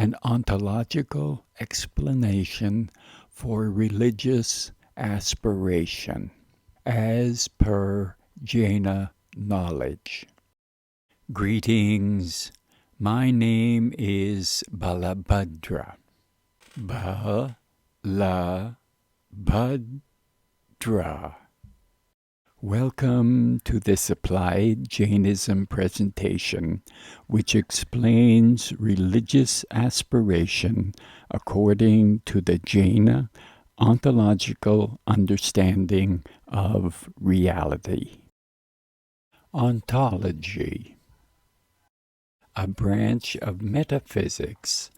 an ontological explanation for religious aspiration, as per Jaina knowledge. Greetings. My name is Balabhadra. Balabhadra. Welcome to this applied Jainism presentation, which explains religious aspiration according to the Jaina ontological understanding of reality. Ontology, a branch of metaphysics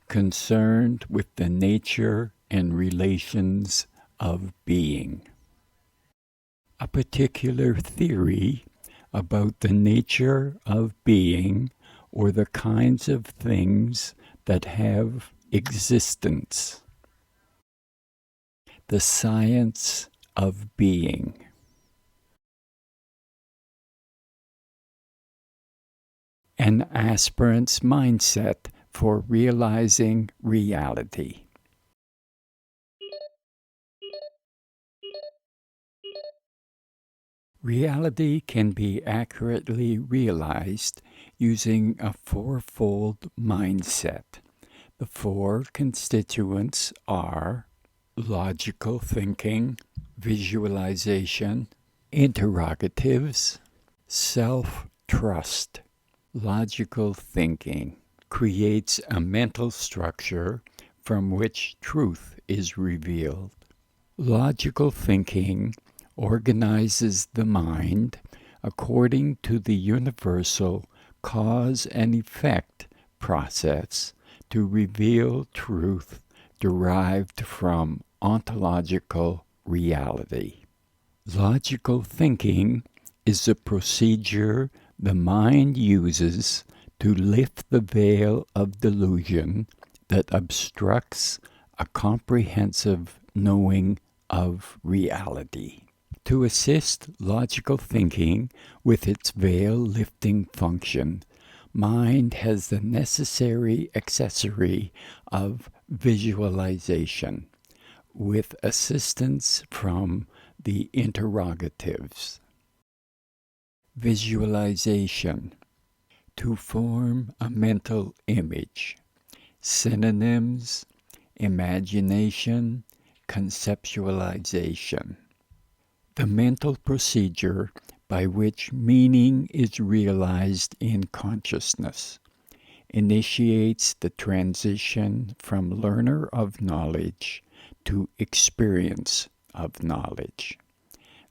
concerned with the nature and relations of being. A particular theory about the nature of being or the kinds of things that have existence. The science of being. An aspirant's mindset for realizing reality. Reality can be accurately realized using a fourfold mindset. The four constituents are logical thinking, visualization, interrogatives, self-trust. Logical thinking creates a mental structure from which truth is revealed. Logical thinking organizes the mind according to the universal cause and effect process to reveal truth derived from ontological reality. Logical thinking is a procedure the mind uses to lift the veil of delusion that obstructs a comprehensive knowing of reality. To assist logical thinking with its veil-lifting function, mind has the necessary accessory of visualization, with assistance from the interrogatives. Visualization. To form a mental image. Synonyms: imagination, conceptualization. The mental procedure by which meaning is realized in consciousness initiates the transition from learner of knowledge to experience of knowledge.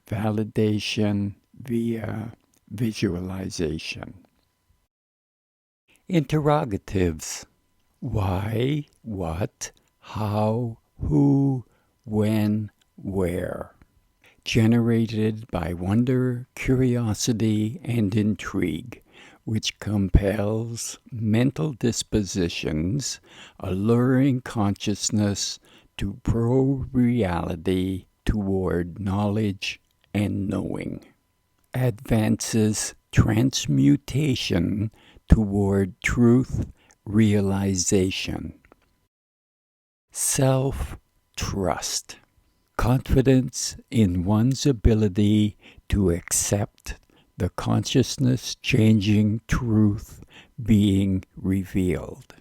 Validation via visualization. Interrogatives: why, what, how, who, when, where. Generated by wonder, curiosity, and intrigue, which compels mental dispositions, alluring consciousness to pro-reality toward knowledge and knowing. Advances transmutation toward truth realization. Self-trust. Confidence in one's ability to accept the consciousness-changing truth being revealed.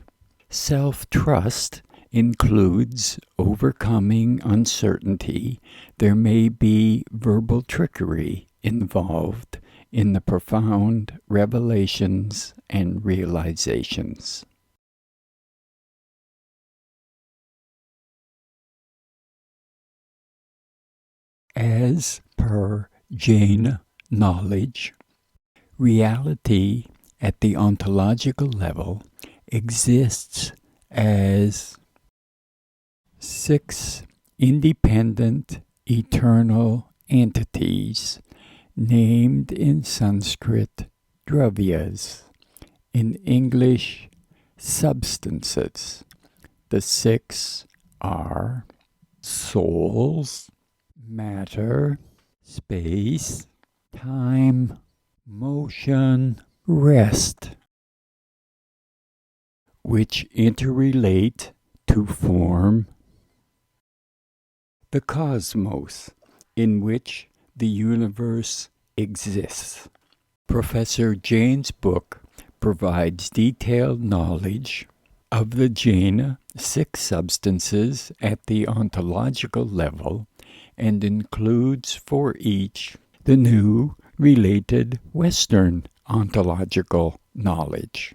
Self-trust includes overcoming uncertainty. There may be verbal trickery involved in the profound revelations and realizations. As per Jaina knowledge, reality at the ontological level exists as 6 independent eternal entities named in Sanskrit dravyas, in English substances. The 6 are souls, matter, space, time, motion, rest. which interrelate to form the cosmos in which the universe exists. Professor Jain's book provides detailed knowledge of the Jaina 6 substances at the ontological level and includes for each the new related Western ontological knowledge.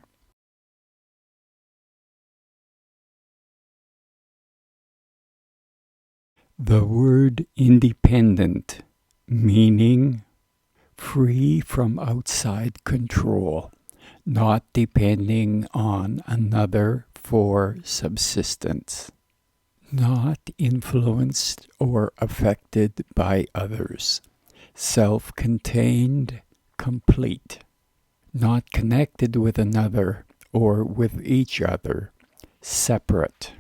The word independent, meaning free from outside control, not depending on another for subsistence, not influenced or affected by others, self-contained, complete, not connected with another or with each other, separate,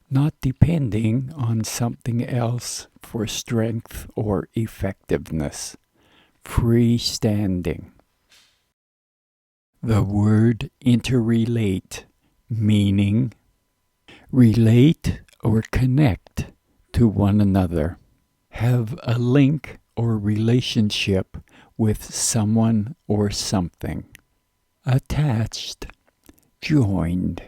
not depending on something else for strength or effectiveness, freestanding. The word interrelate, meaning relate or connect to one another, have a link or relationship with someone or something, attached, joined.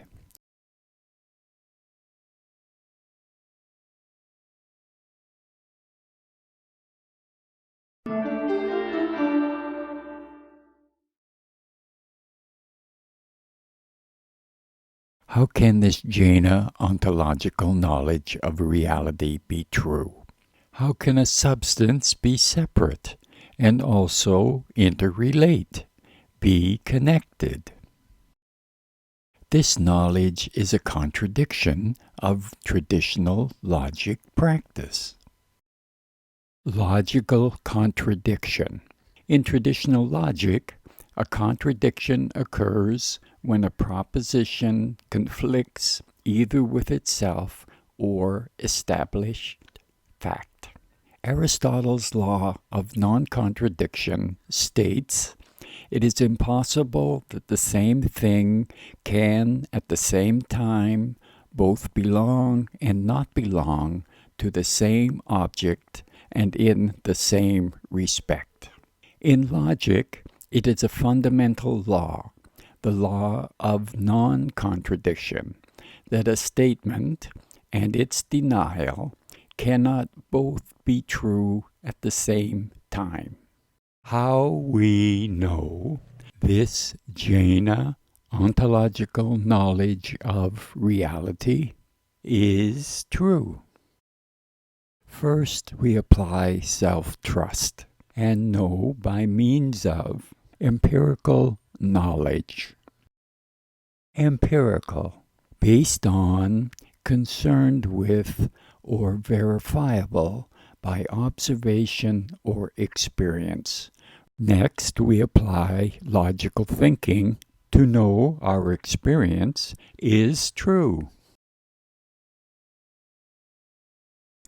How can this Jaina ontological knowledge of reality be true? How can a substance be separate and also interrelate, be connected? This knowledge is a contradiction of traditional logic practice. Logical contradiction. In traditional logic, a contradiction occurs when a proposition conflicts either with itself or established fact. Aristotle's law of non-contradiction states it is impossible that the same thing can at the same time both belong and not belong to the same object and in the same respect. In logic, it is a fundamental law, the law of non-contradiction, that a statement and its denial cannot both be true at the same time. How we know this Jaina ontological knowledge of reality is true. First, we apply self-trust and know by means of empirical knowledge. Empirical, based on, concerned with, or verifiable by observation or experience. Next, we apply logical thinking to know our experience is true.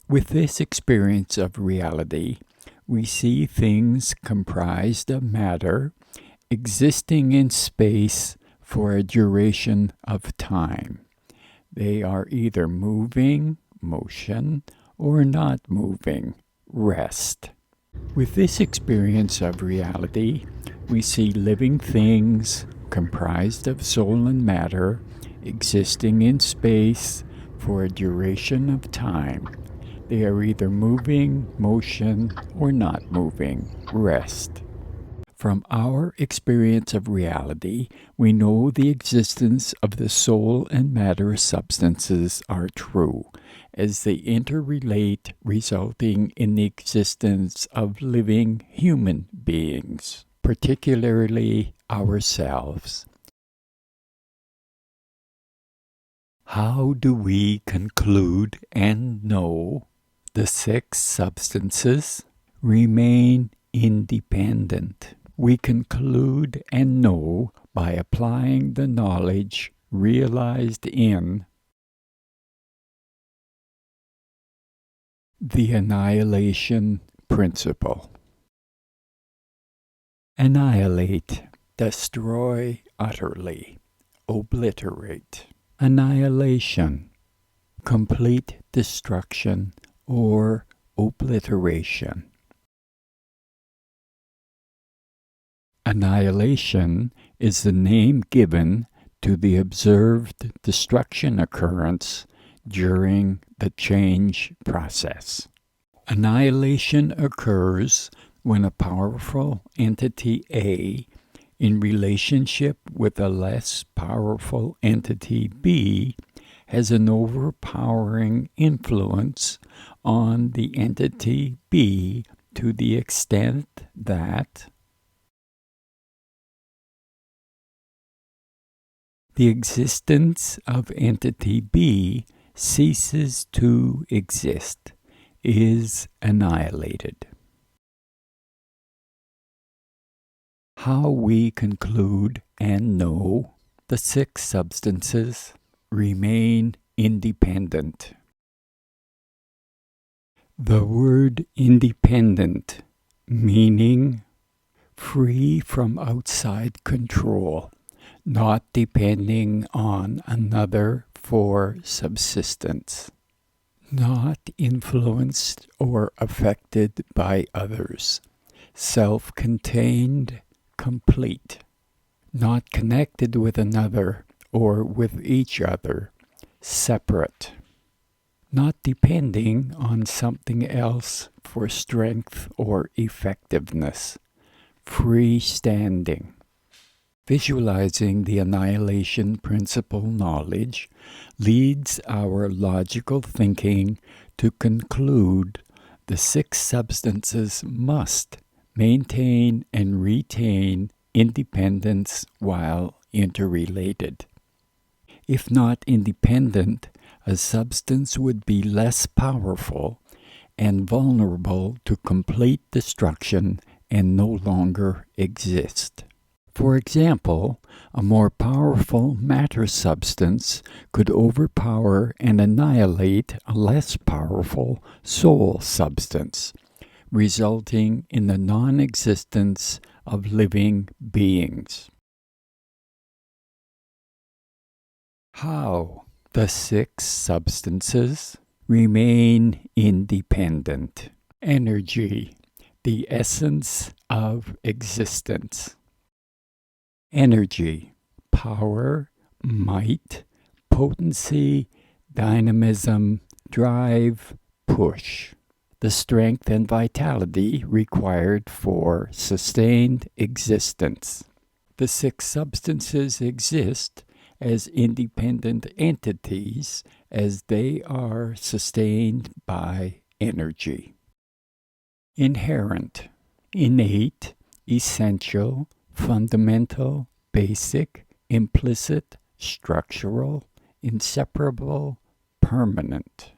With this experience of reality, we see things comprised of matter existing in space for a duration of time. They are either moving, motion, or not moving, rest. With this experience of reality, we see living things comprised of soul and matter existing in space for a duration of time. They are either moving, motion, or not moving, rest. From our experience of reality, we know the existence of the soul and matter substances are true, as they interrelate, resulting in the existence of living human beings, particularly ourselves. How do we conclude and know the 6 substances remain independent? We conclude and know by applying the knowledge realized in the annihilation principle. Annihilate, destroy utterly, obliterate. Annihilation, complete destruction or obliteration. Annihilation is the name given to the observed destruction occurrence during the change process. Annihilation occurs when a powerful entity A, in relationship with a less powerful entity B, has an overpowering influence on the entity B to the extent that the existence of entity B ceases to exist, is annihilated. How we conclude and know the six substances remain independent. The word independent, meaning free from outside control, not depending on another for subsistence, not influenced or affected by others, self-contained, complete, not connected with another or with each other, separate, not depending on something else for strength or effectiveness, freestanding. Visualizing the annihilation principle knowledge leads our logical thinking to conclude the six substances must maintain and retain independence while interrelated. If not independent, a substance would be less powerful and vulnerable to complete destruction and no longer exist. For example, a more powerful matter substance could overpower and annihilate a less powerful soul substance, resulting in the non-existence of living beings. How the six substances remain independent. Energy, the essence of existence. Energy, power, might, potency, dynamism, drive, push. The strength and vitality required for sustained existence. The six substances exist as independent entities as they are sustained by energy. Inherent, innate, essential, fundamental, basic, implicit, structural, inseparable, permanent.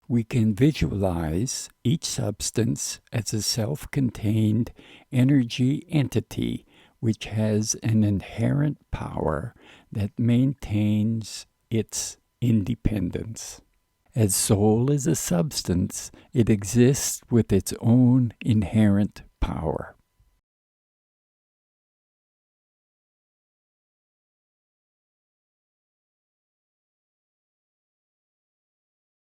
We can visualize each substance as a self-contained energy entity which has an inherent power that maintains its independence. As soul is a substance, it exists with its own inherent power.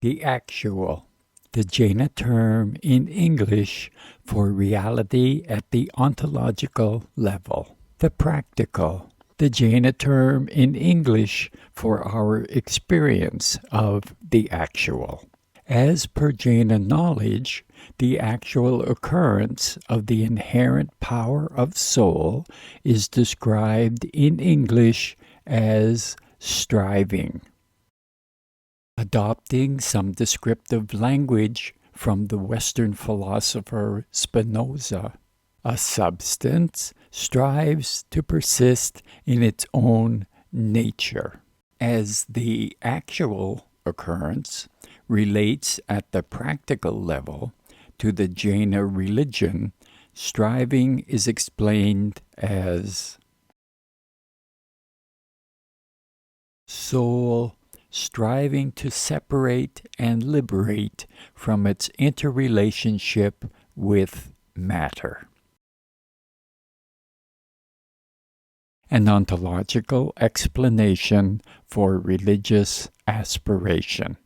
The actual, the Jaina term in English for reality at the ontological level. The practical, the Jaina term in English for our experience of the actual. As per Jaina knowledge, the actual occurrence of the inherent power of soul is described in English as striving. Adopting some descriptive language from the Western philosopher Spinoza, a substance strives to persist in its own nature. As the actual occurrence relates at the practical level to the Jaina religion, striving is explained as soul striving to separate and liberate from its interrelationship with matter. an ontological explanation for religious aspiration,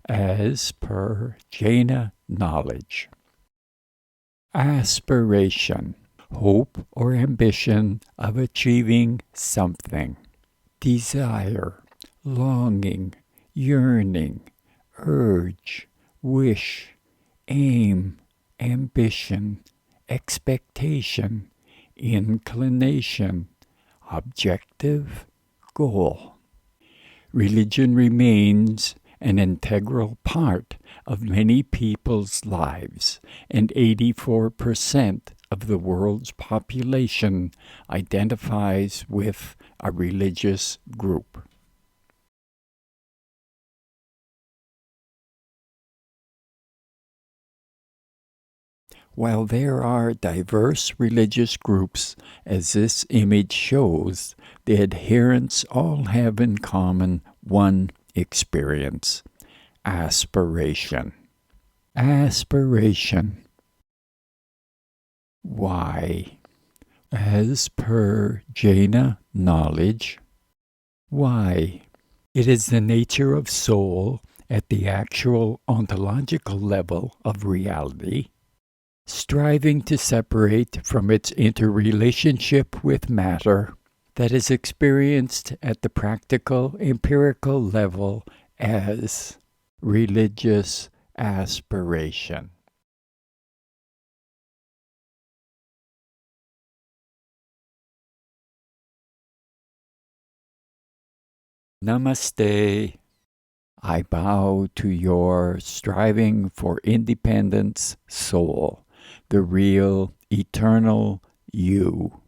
as per Jaina knowledge. Aspiration, hope or ambition of achieving something. Desire, longing, yearning, urge, wish, aim, ambition, expectation, inclination, objective, goal. Religion remains an integral part of many people's lives, and 84% of the world's population identifies with a religious group. While there are diverse religious groups, as this image shows, the adherents all have in common one experience: aspiration. Aspiration. Why? As per Jaina knowledge, why? It is the nature of soul at the actual ontological level of reality, striving to separate from its interrelationship with matter, that is experienced at the practical, empirical level as religious aspiration. Namaste. I bow to your striving for independence, soul, the real, eternal you.